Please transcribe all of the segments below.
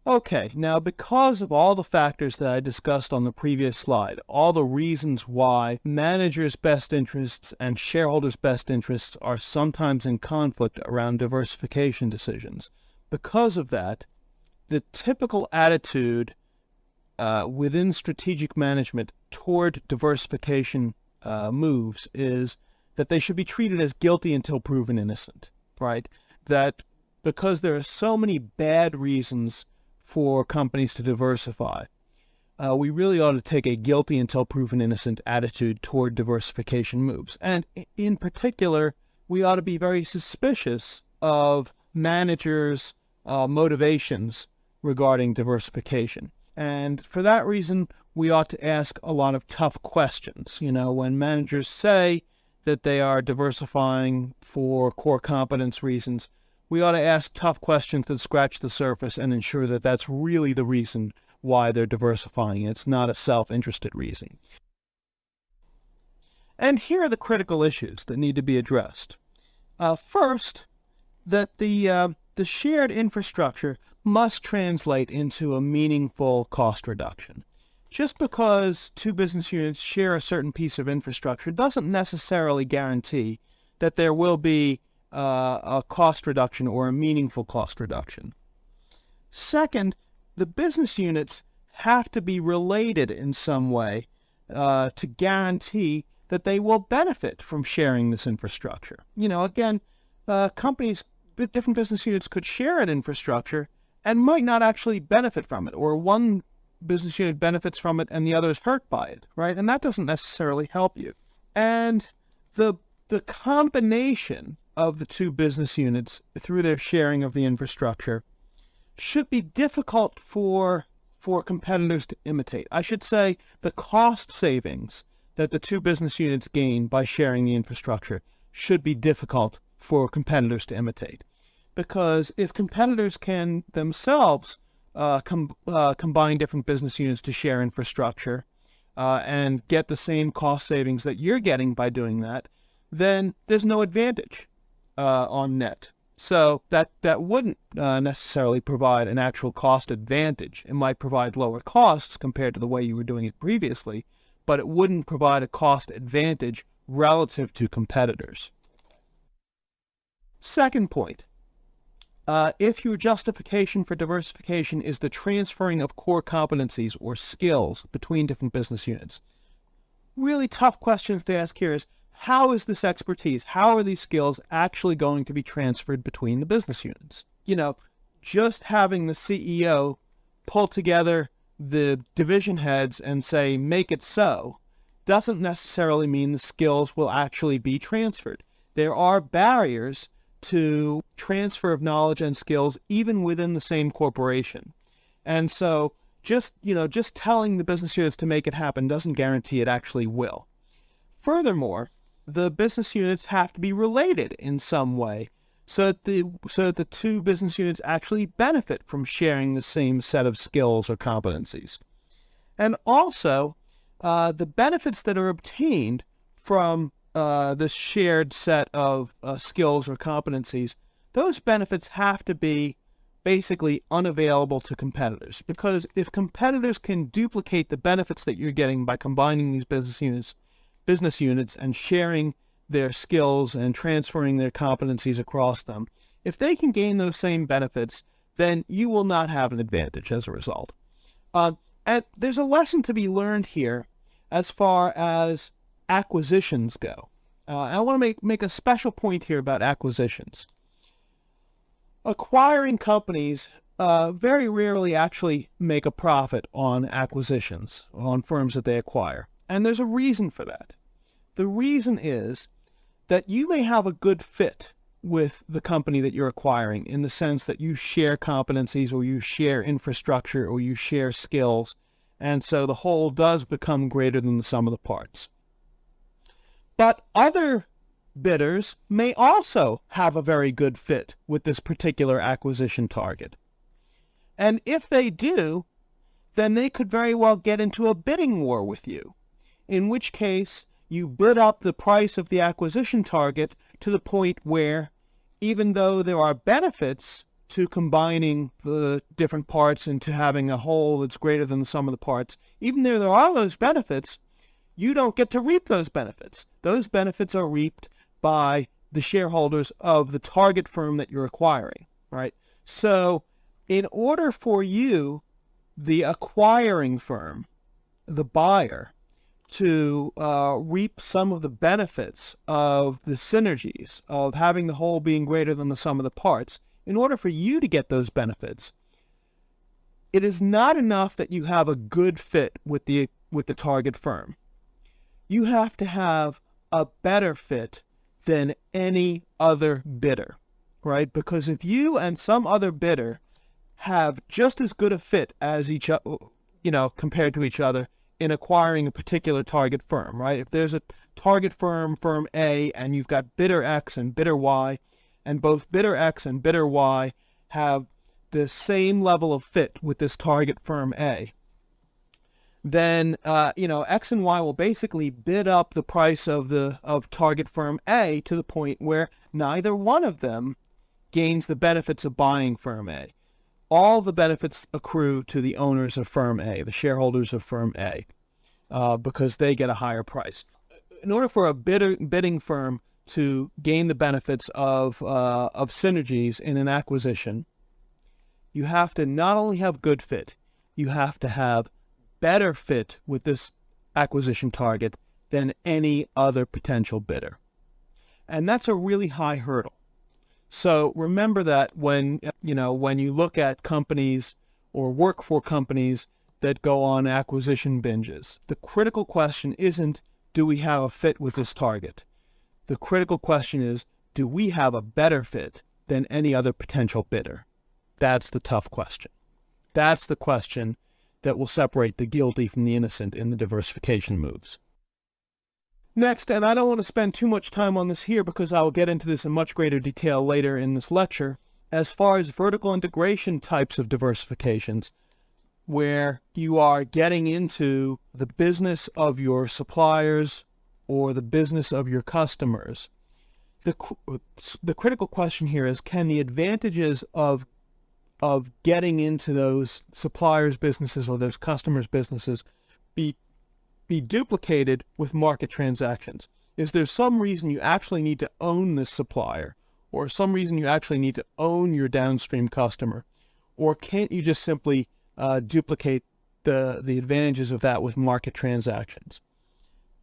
Okay, now because of all the factors that I discussed on the previous slide, all the reasons why managers' best interests and shareholders' best interests are sometimes in conflict around diversification decisions, because of that, the typical attitude within strategic management toward diversification moves is that they should be treated as guilty until proven innocent, right? That because there are so many bad reasons for companies to diversify, we really ought to take a guilty until proven innocent attitude toward diversification moves. And in particular, we ought to be very suspicious of managers' motivations regarding diversification. And for that reason, we ought to ask a lot of tough questions. You know, when managers say that they are diversifying for core competence reasons, we ought to ask tough questions that scratch the surface and ensure that that's really the reason why they're diversifying. It's not a self-interested reason. And here are the critical issues that need to be addressed. First, that the shared infrastructure must translate into a meaningful cost reduction. Just because two business units share a certain piece of infrastructure doesn't necessarily guarantee that there will be a cost reduction or a meaningful cost reduction. Second, the business units have to be related in some way to guarantee that they will benefit from sharing this infrastructure. You know, again, companies, different business units could share an infrastructure and might not actually benefit from it, or one business unit benefits from it and the other is hurt by it, right? And that doesn't necessarily help you. And the combination of the two business units through their sharing of the infrastructure should be difficult for competitors to imitate. I should say the cost savings that the two business units gain by sharing the infrastructure should be difficult for competitors to imitate. Because if competitors can themselves combine different business units to share infrastructure and get the same cost savings that you're getting by doing that, then there's no advantage on net. So that wouldn't necessarily provide an actual cost advantage. It might provide lower costs compared to the way you were doing it previously, but it wouldn't provide a cost advantage relative to competitors. Second point, if your justification for diversification is the transferring of core competencies or skills between different business units, really tough questions to ask here is, how is this expertise, how are these skills actually going to be transferred between the business units? You know, just having the CEO pull together the division heads and say, make it so, doesn't necessarily mean the skills will actually be transferred. There are barriers to transfer of knowledge and skills even within the same corporation. And so just telling the business units to make it happen doesn't guarantee it actually will. Furthermore, the business units have to be related in some way so that the two business units actually benefit from sharing the same set of skills or competencies. And also, the benefits that are obtained from this shared set of skills or competencies, those benefits have to be basically unavailable to competitors. Because if competitors can duplicate the benefits that you're getting by combining these business units and sharing their skills and transferring their competencies across them, if they can gain those same benefits, then you will not have an advantage as a result. And there's a lesson to be learned here as far as acquisitions go. I want to make a special point here about acquisitions. Acquiring companies very rarely actually make a profit on acquisitions, on firms that they acquire. And there's a reason for that. The reason is that you may have a good fit with the company that you're acquiring in the sense that you share competencies or you share infrastructure or you share skills, and so the whole does become greater than the sum of the parts. But other bidders may also have a very good fit with this particular acquisition target. And if they do, then they could very well get into a bidding war with you, in which case you bid up the price of the acquisition target to the point where, even though there are benefits to combining the different parts into having a whole that's greater than the sum of the parts, even though there are those benefits, you don't get to reap those benefits. Those benefits are reaped by the shareholders of the target firm that you're acquiring, right? So in order for you, the acquiring firm, the buyer, to reap some of the benefits of the synergies of having the whole being greater than the sum of the parts, in order for you to get those benefits, it is not enough that you have a good fit with the target firm. You have to have a better fit than any other bidder, right? Because if you and some other bidder have just as good a fit as each other, compared to each other in acquiring a particular target firm, right? If there's a target firm, firm A, and you've got bidder X and bidder Y, and both bidder X and bidder Y have the same level of fit with this target firm A, then X and Y will basically bid up the price of target firm A to the point where neither one of them gains the benefits of buying firm A. All the benefits accrue to the owners of firm A, the shareholders of firm A, because they get a higher price. In order for a bidding firm to gain the benefits of synergies in an acquisition, you have to not only have good fit, you have to have better fit with this acquisition target than any other potential bidder. And that's a really high hurdle. So remember that when you look at companies or work for companies that go on acquisition binges, the critical question isn't, do we have a fit with this target? The critical question is, do we have a better fit than any other potential bidder? That's the tough question. That's the question that will separate the guilty from the innocent in the diversification moves. Next, and I don't want to spend too much time on this here because I will get into this in much greater detail later in this lecture, as far as vertical integration types of diversifications, where you are getting into the business of your suppliers or the business of your customers. The critical question here is, can the advantages of getting into those suppliers' businesses or those customers' businesses be duplicated with market transactions? Is there some reason you actually need to own this supplier, or some reason you actually need to own your downstream customer, or can't you just simply duplicate the advantages of that with market transactions?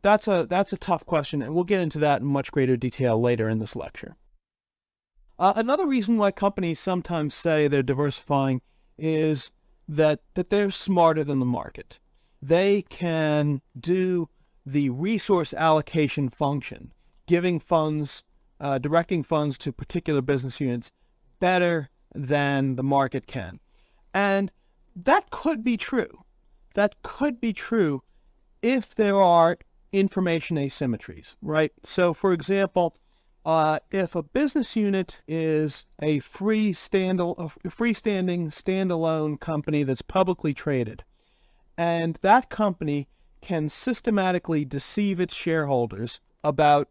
That's a tough question, and we'll get into that in much greater detail later in this lecture. Another reason why companies sometimes say they're diversifying is that they're smarter than the market. They can do the resource allocation function, giving funds, directing funds to particular business units better than the market can. And that could be true. That could be true if there are information asymmetries, right? So, for example, if a business unit is a freestanding, standalone company that's publicly traded, and that company can systematically deceive its shareholders about,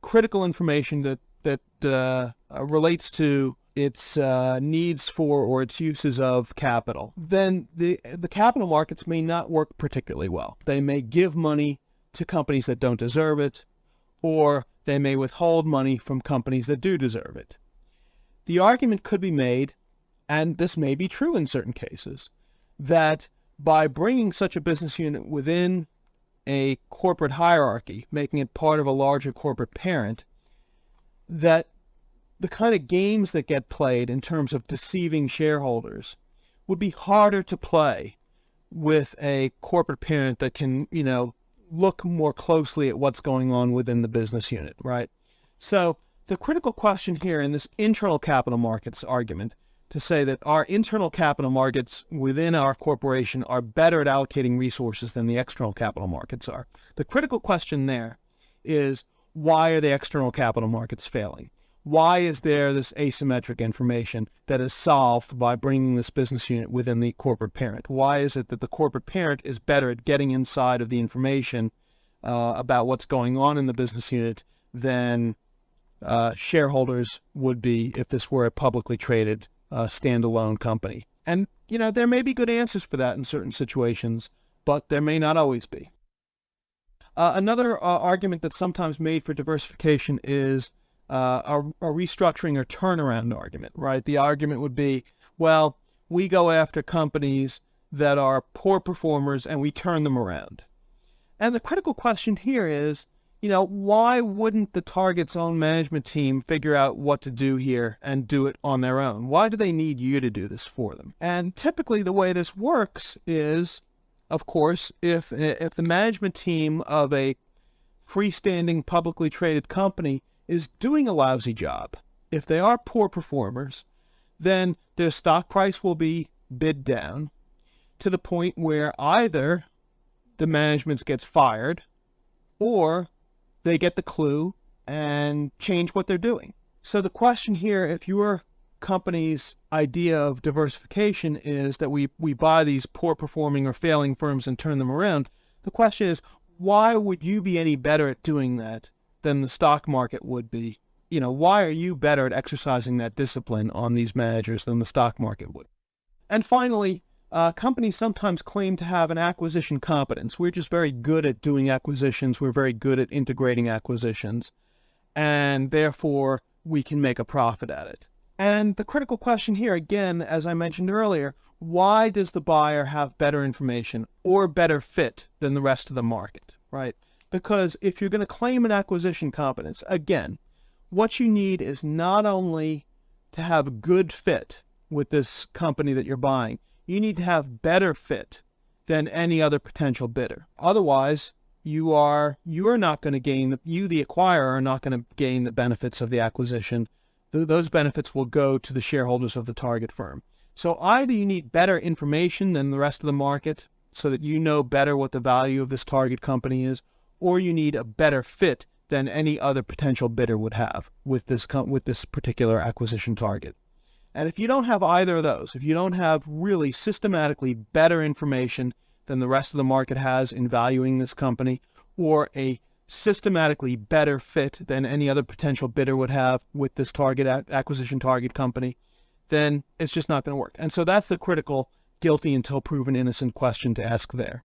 critical information that relates to its needs for or its uses of capital, then the capital markets may not work particularly well. They may give money to companies that don't deserve it, or they may withhold money from companies that do deserve it. The argument could be made, and this may be true in certain cases, that by bringing such a business unit within a corporate hierarchy, making it part of a larger corporate parent, that the kind of games that get played in terms of deceiving shareholders would be harder to play with a corporate parent that can, look more closely at what's going on within the business unit, right? So the critical question here in this internal capital markets argument, to say that our internal capital markets within our corporation are better at allocating resources than the external capital markets are. The critical question there is, why are the external capital markets failing? Why is there this asymmetric information that is solved by bringing this business unit within the corporate parent? Why is it that the corporate parent is better at getting inside of the information about what's going on in the business unit than shareholders would be if this were a publicly traded standalone company. And, there may be good answers for that in certain situations, but there may not always be. Another argument that's sometimes made for diversification is a restructuring or turnaround argument, right? The argument would be, well, we go after companies that are poor performers and we turn them around. And the critical question here is, why wouldn't the target's own management team figure out what to do here and do it on their own? Why do they need you to do this for them? And typically the way this works is, of course, if the management team of a freestanding publicly traded company is doing a lousy job, if they are poor performers, then their stock price will be bid down to the point where either the management gets fired or they get the clue and change what they're doing. So the question here, if your company's idea of diversification is that we buy these poor performing or failing firms and turn them around, the question is, why would you be any better at doing that than the stock market would be? Why are you better at exercising that discipline on these managers than the stock market would? And finally, companies sometimes claim to have an acquisition competence. We're just very good at doing acquisitions. We're very good at integrating acquisitions, and therefore we can make a profit at it. And the critical question here, again, as I mentioned earlier, why does the buyer have better information or better fit than the rest of the market, right? Because if you're going to claim an acquisition competence, again, what you need is not only to have good fit with this company that you're buying, you need to have better fit than any other potential bidder. Otherwise, you are not going to gain, you, the acquirer, are not going to gain the benefits of the acquisition. Those benefits will go to the shareholders of the target firm. So either you need better information than the rest of the market so that you know better what the value of this target company is, or you need a better fit than any other potential bidder would have with this particular acquisition target. And if you don't have either of those, if you don't have really systematically better information than the rest of the market has in valuing this company, or a systematically better fit than any other potential bidder would have with this acquisition target company, then it's just not going to work. And so that's the critical guilty until proven innocent question to ask there.